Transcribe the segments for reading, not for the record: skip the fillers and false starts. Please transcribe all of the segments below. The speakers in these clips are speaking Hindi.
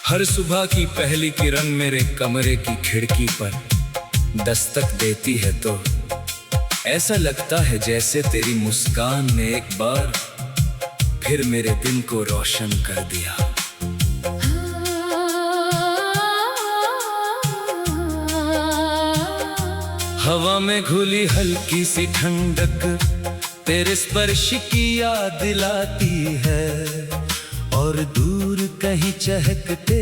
हर सुबह की पहली किरण मेरे कमरे की खिड़की पर दस्तक देती है तो ऐसा लगता है जैसे तेरी मुस्कान ने एक बार फिर मेरे दिन को रोशन कर दिया। हवा में घुली हल्की सी ठंडक तेरे स्पर्श की याद दिलाती है, और दूर कहीं चहकते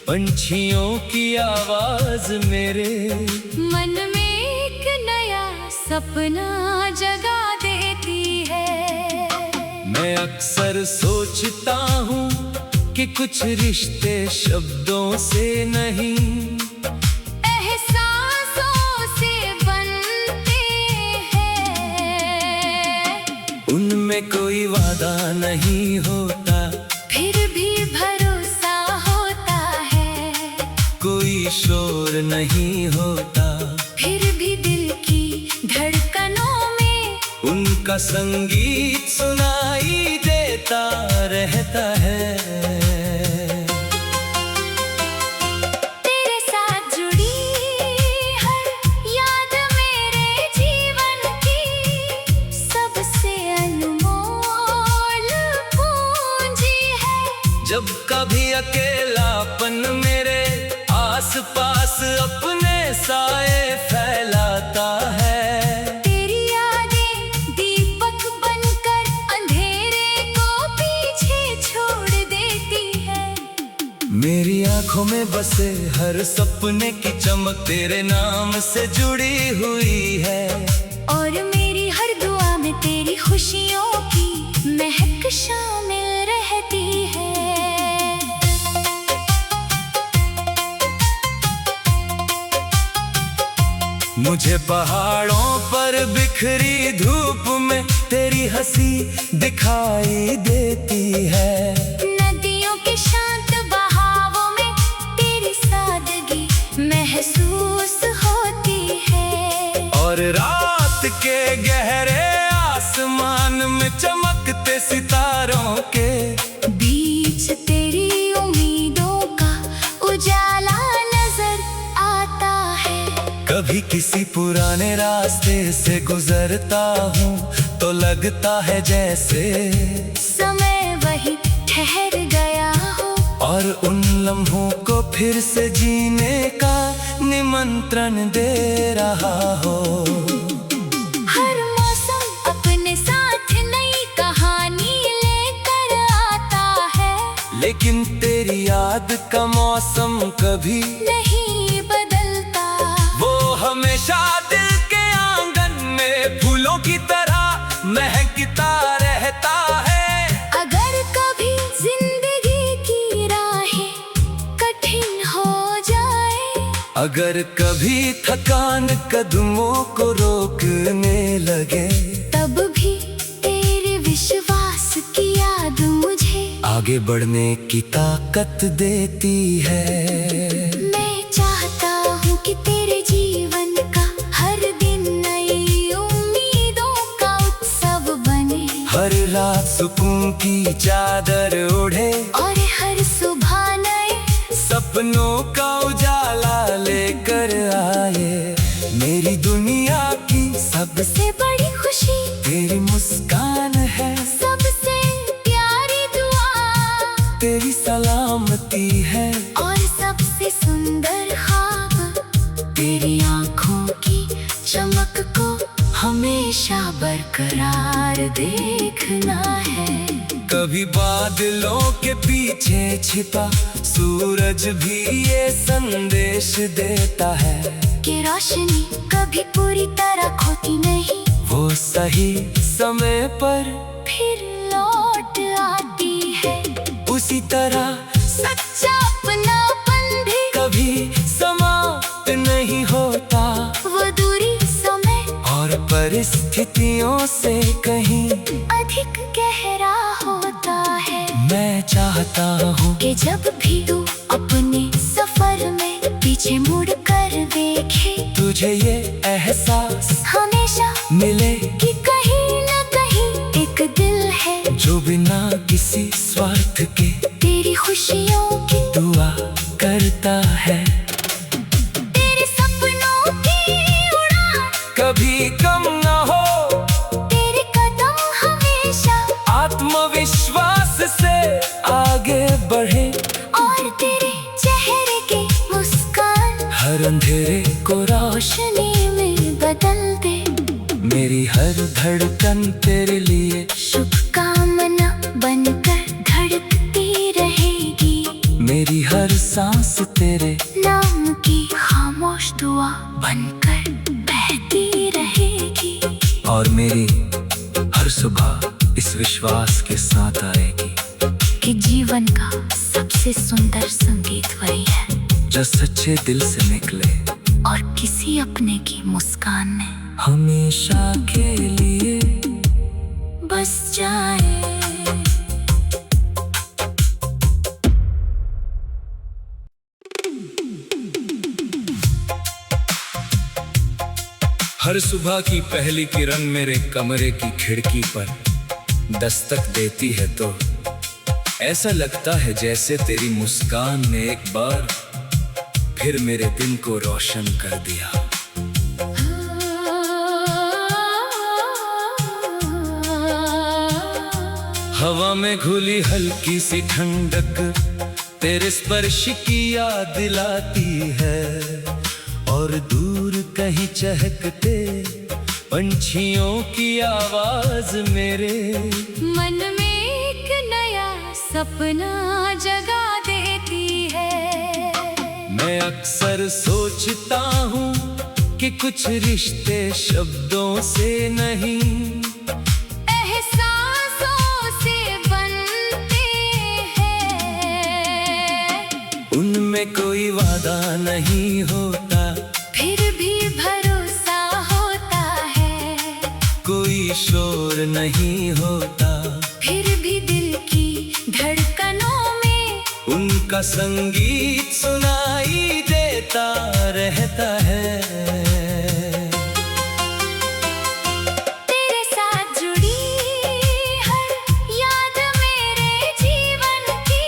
पंछियों की आवाज मेरे मन में एक नया सपना जगा देती है। मैं अक्सर सोचता हूँ कि कुछ रिश्ते शब्दों से नहीं एहसासों से बनते हैं। उनमें कोई वादा नहीं होता फिर भी भरोसा होता है। कोई शोर नहीं होता फिर भी दिल की धड़कनों में उनका संगीत सुनाई देता रहता है। तेरे साथ जुड़ी हर याद मेरे जीवन की सबसे अनमोल पूंजी है। जब कभी अकेलापन मेरे आस पास अपने साए फैलाता है, तेरी यादें दीपक बनकर अंधेरे को पीछे छोड़ देती है। मेरी आंखों में बसे हर सपने की चमक तेरे नाम से जुड़ी हुई है, और मेरी हर दुआ में तेरी खुशियों की महक शामिल रहती है। मुझे पहाड़ों पर बिखरी धूप में तेरी हंसी दिखाई देती है, नदियों के शांत बहावों में तेरी सादगी महसूस होती है, और रात के गहरे आसमान में चमकते सितारों के बीच तेरी उम्मीदों का उजाला नजर आता है। कभी किसी पुराने रास्ते से गुजरता हूँ तो लगता है जैसे समय वही ठहर गया हो, और उन लम्हों को फिर से जीने का निमंत्रण दे रहा हो। हर मौसम अपने साथ नई कहानी लेकर आता है, लेकिन तेरी याद का मौसम कभी नहीं बदलता। वो हमेशा दिल के आंगन में फूलों की तरह महकता रहता है। अगर कभी जिंदगी की राहें कठिन हो जाए, अगर कभी थकान कदमों को रोकने लगे, तब भी तेरे विश्वास की याद मुझे आगे बढ़ने की ताकत देती है। मैं चाहता हूँ कि तेरे जीवन का हर दिन नई उम्मीदों का उत्सव बने, हर रात सुकून की चादर ओढ़े, और हर सुबह नए सपनों का उजाला लेकर आए। मेरी दुनिया की सबसे बड़ी खुशी तेरी मुस्कान है, सबसे प्यारी दुआ तेरी सलामती है, और सबसे सुंदर ख्वाब तेरी आंखों की चमक को हमेशा बरकरार देखना है। कभी बादलों के पीछे छिपा सूरज भी ये संदेश देता है कि रोशनी कभी पूरी तरह खोती नहीं, वो सही समय पर फिर लौट आती है। उसी तरह सच्चा अपनापन भी कभी समाप्त नहीं होता, वो दूरी समय और परिस्थितियों से कहीं अधिक गहरा होता है। मैं चाहता हूँ कि जब भी तू अपने सफर में पीछे मुड़ कर देखे, तुझे ये एहसास हमेशा मिले कि कहीं न कहीं एक दिल है, जो बिना किसी स्वार्थ के तेरी खुशियों की दुआ करता है। तेरे सपनों की उड़ान कभी कम न हो, तेरे कदम हमेशा आत्मविश्वास से आगे बढ़े, और तेरे चेहरे की मुस्कान हर अंधेरे को रोशनी में बदल दे। मेरी हर धड़कन तेरे लिए शुभकामना बनकर धड़कती रहेगी, मेरी हर सांस तेरे नाम की खामोश दुआ बनकर बहती रहेगी। और मेरी हर सुबह इस विश्वास के साथ आएगी कि जीवन का सबसे सुंदर संगीत वही है जो सच्चे दिल से निकले और किसी अपने की मुस्कान में हमेशा के लिए बस जाए। हर सुबह की पहली किरण मेरे कमरे की खिड़की पर दस्तक देती है तो ऐसा लगता है जैसे तेरी मुस्कान ने एक बार फिर मेरे दिन को रोशन कर दिया। हवा में घुली हल्की सी ठंडक तेरे स्पर्श की याद दिलाती है, और दूर कहीं चहकते पंछियों की आवाज मेरे मन में एक नया सपना जगा देती है। मैं अक्सर सोचता हूँ कि कुछ रिश्ते शब्दों से नहीं एहसासों से बनते हैं, उनमें कोई वादा नहीं होता, फिर भी भरोसा होता है, कोई शोर नहीं होता, फिर भी दिल की धड़कनों में उनका संगीत सुनाई देता रहता है। तेरे साथ जुड़ी हर याद मेरे जीवन की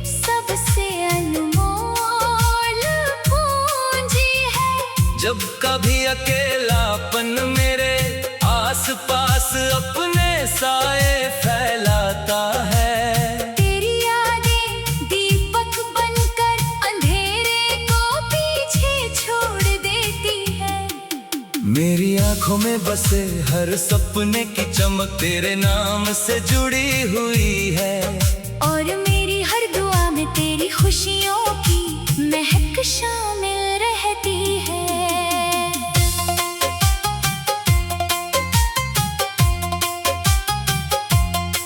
सबसे अनमोल पूंजी है। जब कभी अकेलापन मेरे आस पास अपने साए फैलाता है, तेरी यादें दीपक बनकर अंधेरे को पीछे छोड़ देती है। मेरी आंखों में बसे हर सपने की चमक तेरे नाम से जुड़ी हुई है, और मेरी हर दुआ में तेरी खुशियों की महक शामिल रहती है।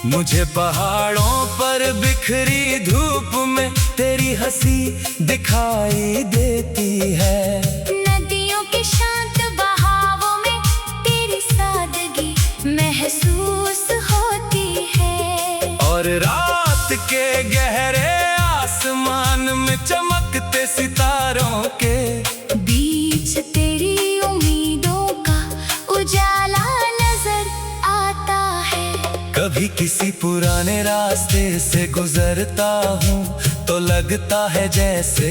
मुझे पहाड़ों पर बिखरी धूप में तेरी हंसी दिखाई देती है, नदियों के शांत बहावों में तेरी सादगी महसूस होती है, और रात के गहरे आसमान में चमकते सितारों के बीच तेरी उम्मीदों का उजाला नजर आता है। कभी किसी पुराने रास्ते से गुजरता हूँ तो लगता है जैसे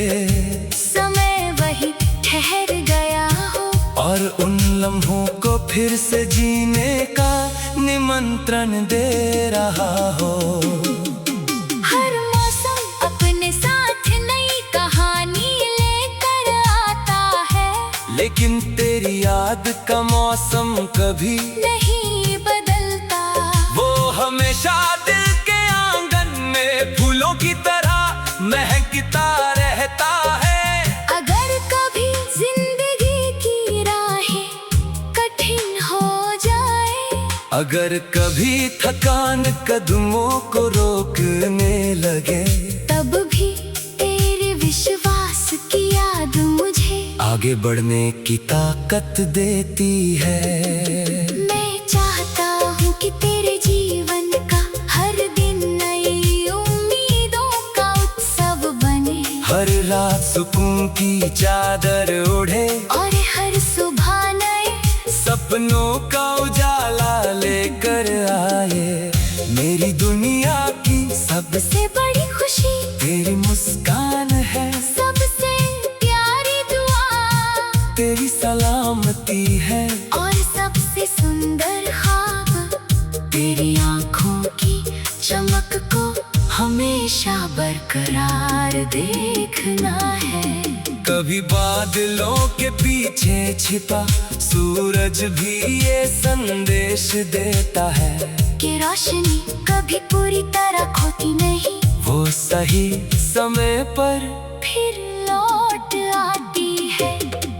समय वही ठहर गया हो, और उन लम्हों को फिर से जीने का निमंत्रण दे रहा हो। हर मौसम अपने साथ नई कहानी लेकर आता है, लेकिन तेरी याद का मौसम कभी नहीं बदलता। वो हमेशा दिल के आंगन में फूलों की तरह महकता रहता है। अगर कभी जिंदगी की राहें कठिन हो जाए, अगर कभी थकान कदमों को रोकने लगे, तब भी तेरे विश्वास की याद मुझे आगे बढ़ने की ताकत देती है। मैं चाहता हूँ कि तेरे जीवन का हर दिन नई उम्मीदों का उत्सव बने, हर रात सुकून की चादर ओढ़े, और हर सुबह नए सपनों का उजाला लेकर आए। मेरी दुनिया की सबसे बड़ी खुशी तेरी मुस्कान है, सबसे प्यारी दुआ तेरी सलामती है, और सबसे सुंदर ख्वाब तेरी आँखों की चमक को हमेशा बरकरार देखना है। कभी बादलों के पीछे छिपा सूरज भी ये संदेश देता है कि रोशनी कभी पूरी तरह खोती नहीं, वो सही समय पर फिर लौट आती है।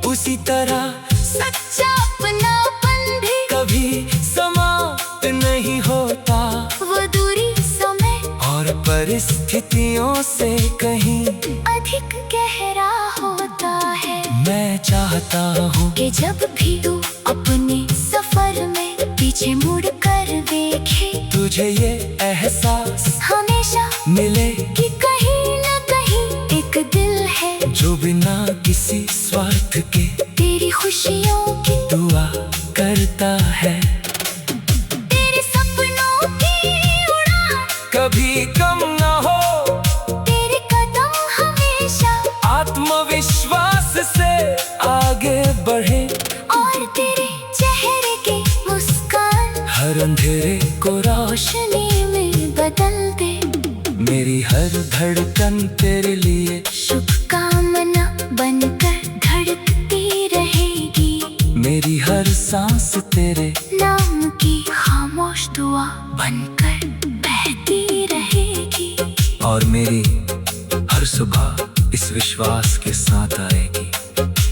उसी तरह सच्चा अपनापन भी कभी समाप्त नहीं होता, वो दूरी समय और परिस्थितियों से कहीं अधिक गहरा होता है। मैं चाहता हूँ कि जब भी तू अपने सफर में पीछे मुड़ कर देखे, तुझे ये एहसास हमेशा मिले कि कहीं न कहीं एक दिल है जो बिना किसी स्वार्थ के तेरी खुशियों की दुआ करता है। तेरे सपनों की उड़ान कभी कम न हो, तेरे कदम हमेशा आत्मविश्वास से आगे बढ़े, और तेरे चेहरे की मुस्कान हर अंधेरे को रोशनी में बदल दे। मेरी हर धड़कन तेरे लिए शुभकामना बनकर धड़कती रहेगी, मेरी हर सांस तेरे नाम की खामोश दुआ बनकर बहती रहेगी, और मेरी हर सुबह इस विश्वास के साथ आएगी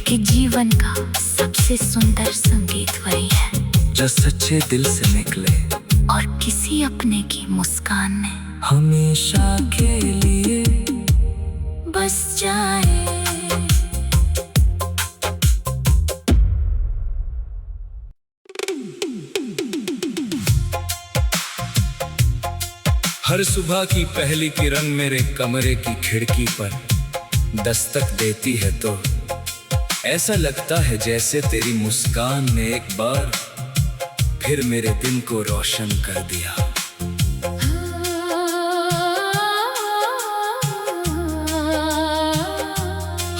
कि जीवन का सबसे सुंदर संगीत वही है जो सच्चे दिल से निकले और किसी अपने की मुस्कान में हमेशा के लिए बस जाए। हर सुबह की पहली किरण मेरे कमरे की खिड़की पर दस्तक देती है तो ऐसा लगता है जैसे तेरी मुस्कान ने एक बार फिर मेरे दिन को रोशन कर दिया।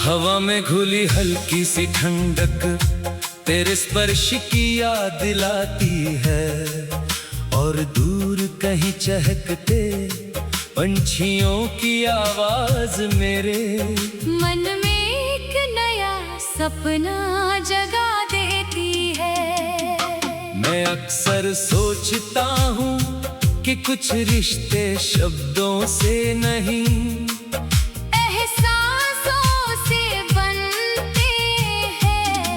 हवा में घुली हल्की सी ठंडक तेरे स्पर्श की याद दिलाती है, और दूर कहीं चहकते पंछियों की आवाज मेरे मन में एक नया सपना जगा देती है। मैं अक्सर सोचता हूँ कि कुछ रिश्ते शब्दों से नहीं एहसासों से बनते हैं,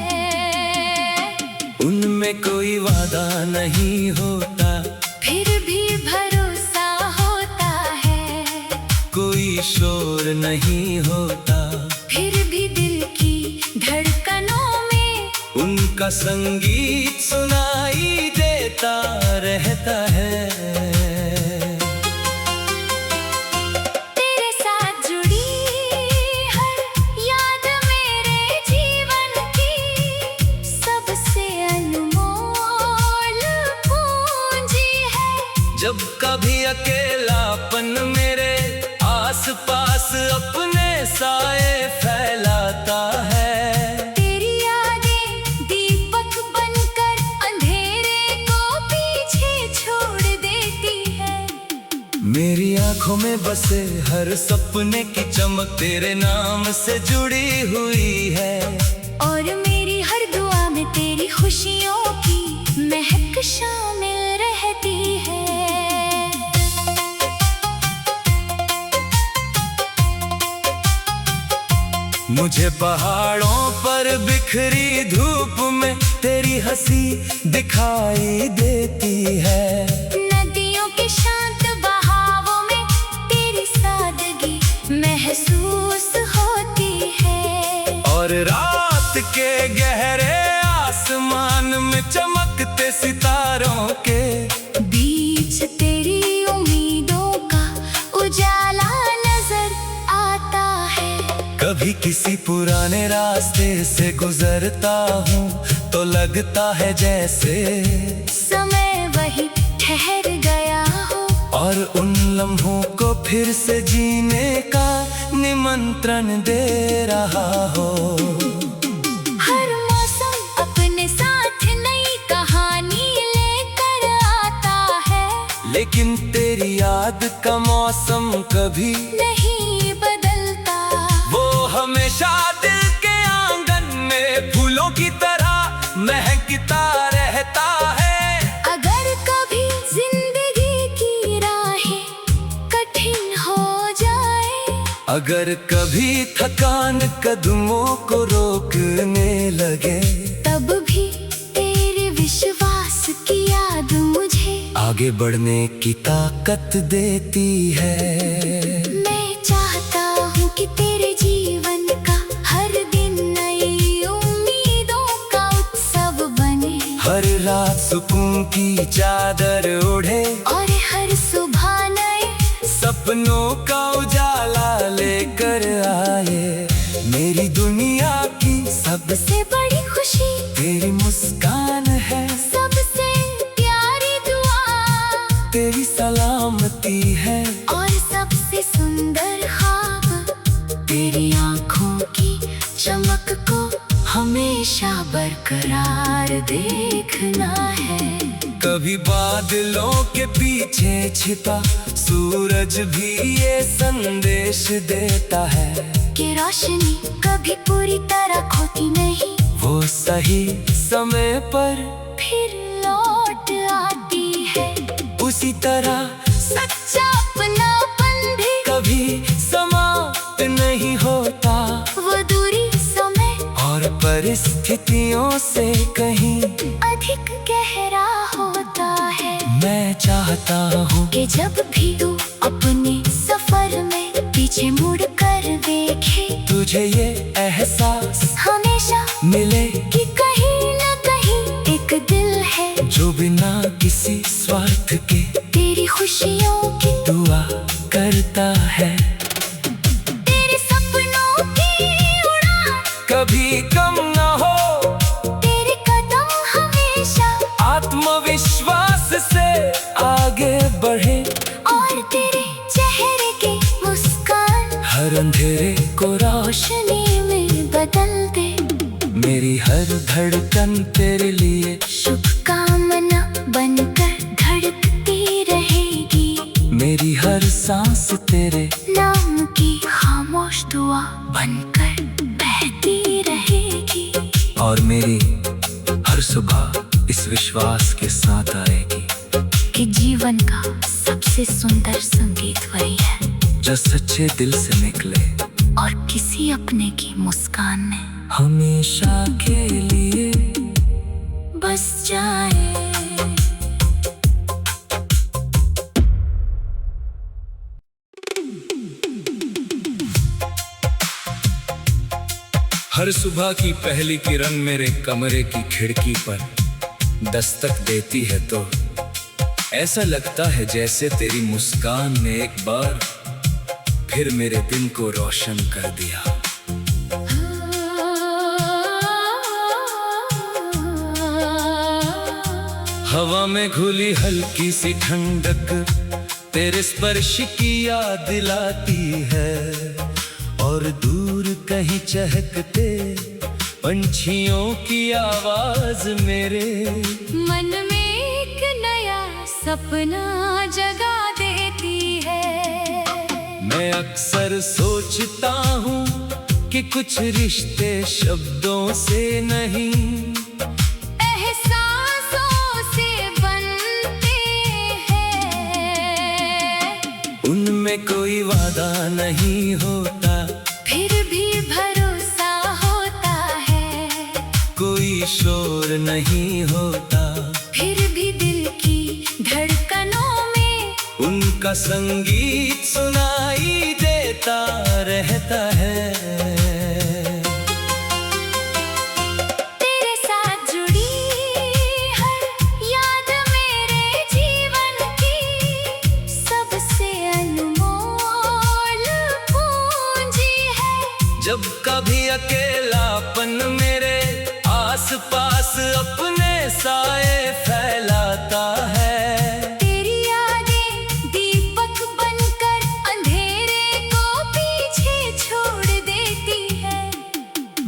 उनमें कोई वादा नहीं होता, फिर भी भरोसा होता है, कोई शोर नहीं होता, फिर भी दिल की धड़कनों में उनका संगीत सुनाई देता रहता है। तेरे साथ जुड़ी हर याद मेरे जीवन की सबसे अनमोल पूंजी है। जब कभी अकेलापन मेरे आसपास अपने साए फैलाता है, तेरी यादें दीपक बनकर अंधेरे को पीछे छोड़ देती है। मेरी आंखों में बसे हर सपने की चमक तेरे नाम से जुड़ी हुई है, और मेरी हर दुआ में तेरी खुशियों की महक शामिल रहती है। मुझे पहाड़ों पर बिखरी धूप में तेरी हंसी दिखाई देती है, नदियों के शांत बहावों में तेरी सादगी महसूस होती है, और रात के गहरे आसमान में चमकते सितारों के बीच तेरी उम्मीदों का उजाला नजर आता है। कभी किसी पुराने रास्ते से गुजरता हूँ तो लगता है जैसे समय वही ठहर गया हो, और उन लम्हों को फिर से जीने का निमंत्रण दे रहा हो। हर मौसम अपने साथ नई कहानी लेकर आता है, लेकिन तेरी याद का मौसम कभी नहीं बदलता। वो हमेशा दिल के आंगन में फूलों की तरह महकता रहता है। अगर कभी जिंदगी की राहें कठिन हो जाए, अगर कभी थकान कदमों को रोकने लगे, तब भी तेरे विश्वास की याद मुझे आगे बढ़ने की ताकत देती है। मैं चाहता हूँ कि तेरे जीवन का हर दिन नई उम्मीदों का उत्सव बने, हर रात सुकून की चादर ओढ़े और हर सुबह नए सपनों का उजाला लेकर आए। मेरी दुनिया की सबसे बड़ी खुशी तेरी मुस्कान है, सबसे प्यारी दुआ तेरी सलामती है, और सबसे सुंदर ख्वाब तेरी आँखों की चमक को हमेशा बरकरार देखना है। कभी बादलों के पीछे छिपा सूरज भी ये संदेश देता है कि रोशनी कभी पूरी तरह खोती नहीं, वो सही समय पर फिर लौट आती है। उसी तरह सच्चा अपनापन भी कभी समाप्त नहीं होता, वो दूरी समय और परिस्थितियों से कहीं अधिक गहरा होता है। मैं चाहता हूँ कि जब भी तू अपने सफर में पीछे मुड़ कर देखे, तुझे ये एहसास हमेशा मिले कि कहीं न कहीं एक दिल है जो बिना किसी स्वार्थ के तेरी खुशियों की दुआ करता है। तेरे सपनों की उड़ान कभी कम न हो, तेरे कदम हमेशा आत्मविश्वास से आगे बढ़े, और तेरे चेहरे की मुस्कान हर अंधेरे को रोशनी में बदल दे। मेरी हर धड़कन तेरे लिए शुभकामना बनकर धड़कती रहेगी, मेरी हर सांस तेरे नाम की खामोश दुआ बनकर बहती रहेगी, और मेरी हर सुबह इस विश्वास के साथ आएगी कि जीवन का सबसे सुंदर संगीत वही है जो सच्चे दिल से निकले और किसी अपने की मुस्कान में हमेशा के लिए बस जाए। हर सुबह की पहली किरण मेरे कमरे की खिड़की पर दस्तक देती है तो ऐसा लगता है जैसे तेरी मुस्कान ने एक बार फिर मेरे दिन को रोशन कर दिया। हवा में घुली हल्की सी ठंडक तेरे स्पर्श की याद दिलाती है, और दूर कहीं चहकते पंछियों की आवाज मेरे मन में एक नया सपना जगा देती है। मैं अक्सर सोचता हूँ कि कुछ रिश्ते शब्दों से नहीं एहसासों से बनते हैं, उनमें कोई वादा नहीं होता, फिर भी भरोसा होता है, कोई शोर नहीं होता, फिर भी दिल की धड़कनों में उनका संगीत सुनाई देता रहता है। तेरे साथ जुड़ी हर याद मेरे जीवन की सबसे अनमोल पूंजी है। जब कभी अकेलापन मेरे आस पास अपने साए फैलाता है, तेरी यादें दीप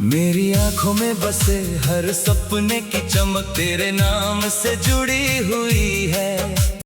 मेरी आंखों में बसे हर सपने की चमक तेरे नाम से जुड़ी हुई है।